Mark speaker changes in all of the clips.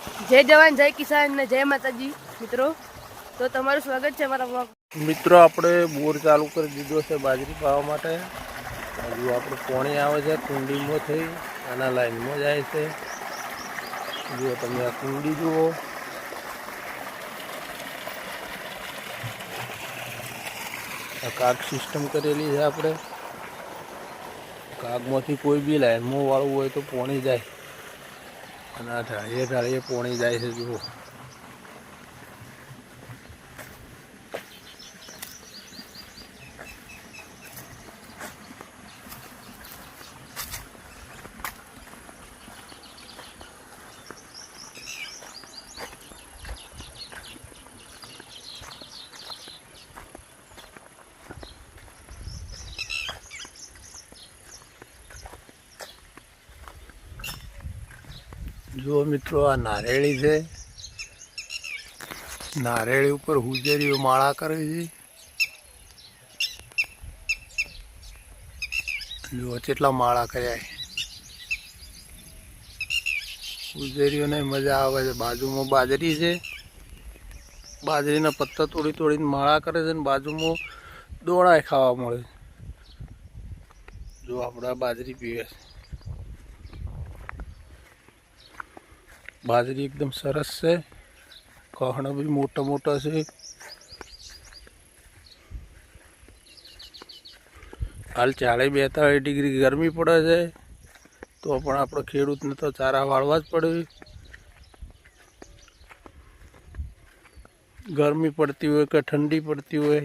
Speaker 1: જય જવાન જય કિસાન ને જય માતાજી મિત્રો। તો તમારું સ્વાગત છે અમારા વ્લોગ।
Speaker 2: મિત્રો આપણે બોર ચાલુ કરી દીધો છે બાજરી પાવા માટે। હજુ આપણે પાણી આવે છે કુંડીમાં થઈ આના લાઈનમાં જાય છે। જો તમે આ કુંડી જુઓ, આ કાગ સિસ્ટમ કરેલી છે આપણે। કાગમાંથી કોઈ બી લાઈનમાં વાળવું હોય તો પાણી જાય અને આ ઢાળીએ ઢાળીએ પાણી જાય છે જુઓ। જો મિત્રો આ નારેળી છે, નારેળી ઉપર હુજેરીઓ માળા કરે છે। જો કેટલા માળા કર્યા છે, હુજેરીઓને મજા આવે છે। બાજુમાં બાજરી છે, બાજરીના પત્તા તોડી તોડીને માળા કરે છે ને બાજુમાં દોડાય ખાવા મળે। જો આપણે બાજરી પીવે છે, બાજરી એકદમ સરસ છે, કહણા બી મોટા મોટા છે। હાલ 40-42 ડિગ્રી ગરમી પડે છે, તો પણ આપણે ખેડૂતને તો ચારા વાળવા જ પડે। ગરમી પડતી હોય કે ઠંડી પડતી હોય,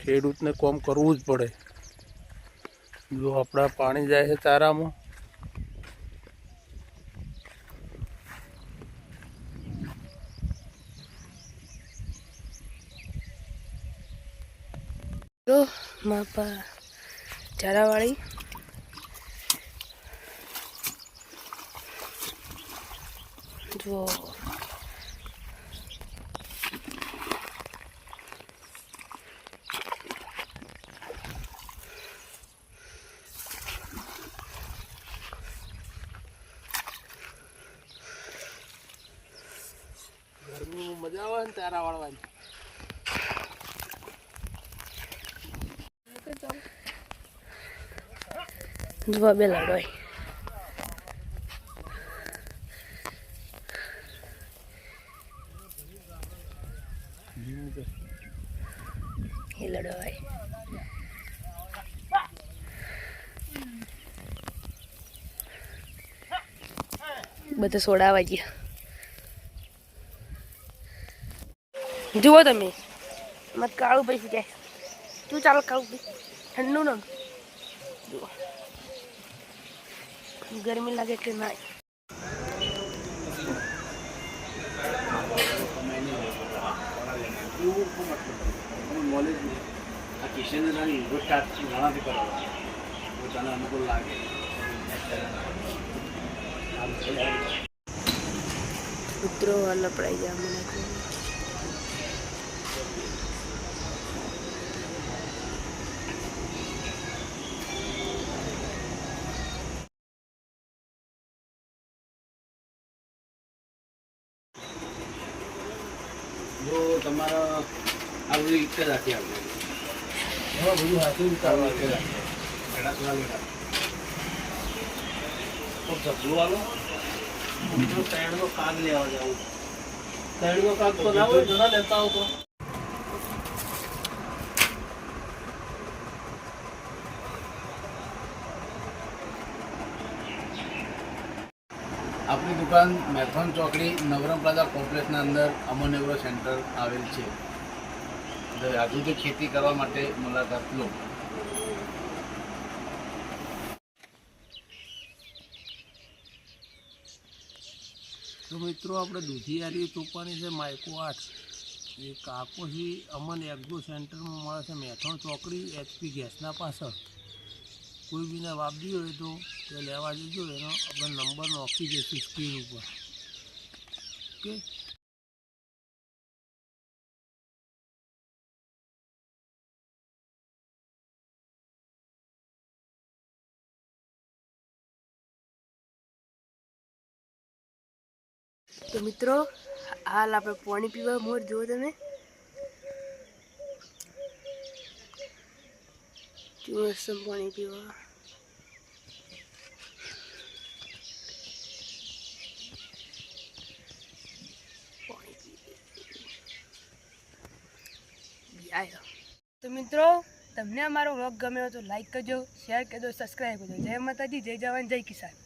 Speaker 2: ખેડૂતને કામ કરવું જ પડે। જો આપણા પાણી જાય છે ચારામાં,
Speaker 1: તો માપા ચારાવાળી જો
Speaker 2: ગરમીમાં મજા આવે ને ચારા વાળવાની।
Speaker 1: જોવા બે લાડવાય એ લડવાય બધા સોડાવા ગયા। જુઓ તમે મત કાળું પૈસા જાય તું ચાલ કાળું ભાઈ ઠંડુ ન જુઓ ગરમી લાગે એટલે ના મિત્રો વાલા પડાઈ ગયા મને
Speaker 2: જો તમારા આ બધું એક જ હાથી આવશે, એમાં બધું હાથી ઉતારવા એક જ હાથી એના થોડા લેતા તો ઝપલું વાલો ત્રણનો કાગ લેવા જવું। ત્રણનો કાગ તો ના હોય, ઘણા લેતા હો તો આપણી દુકાન મેથોન ચોકડી નવરંગ પ્લાઝા કોમ્પ્લેક્સના અંદર અમન એગ્રો સેન્ટર આવેલ છે। આધુનિક ખેતી કરવા માટે મુલાકાત લો। તો મિત્રો આપણે દૂધિયારી ચોપાની છે માઇકો 8 એ કાકોથી અમન એગ્રો સેન્ટરમાં મળે છે મેથોન ચોકડી HP ગેસના પાછળ। કોઈ બીને વાપરી હોય તો તે લેવા જજો, એનો આપણે નંબર નોખી દઈશું સ્ક્રીન ઉપર। ઓકે।
Speaker 1: તો મિત્રો હાલ આપણે પાણી પીવા મોર જુઓ તમે પાણી પીવા તો મિત્રો તમને અમારો વ્લોગ ગમ્યો તો લાઈક કરજો, શેર કરજો, સબસ્ક્રાઈબ કરજો. જય માતાજી, જય જવાન, જય કિસાન.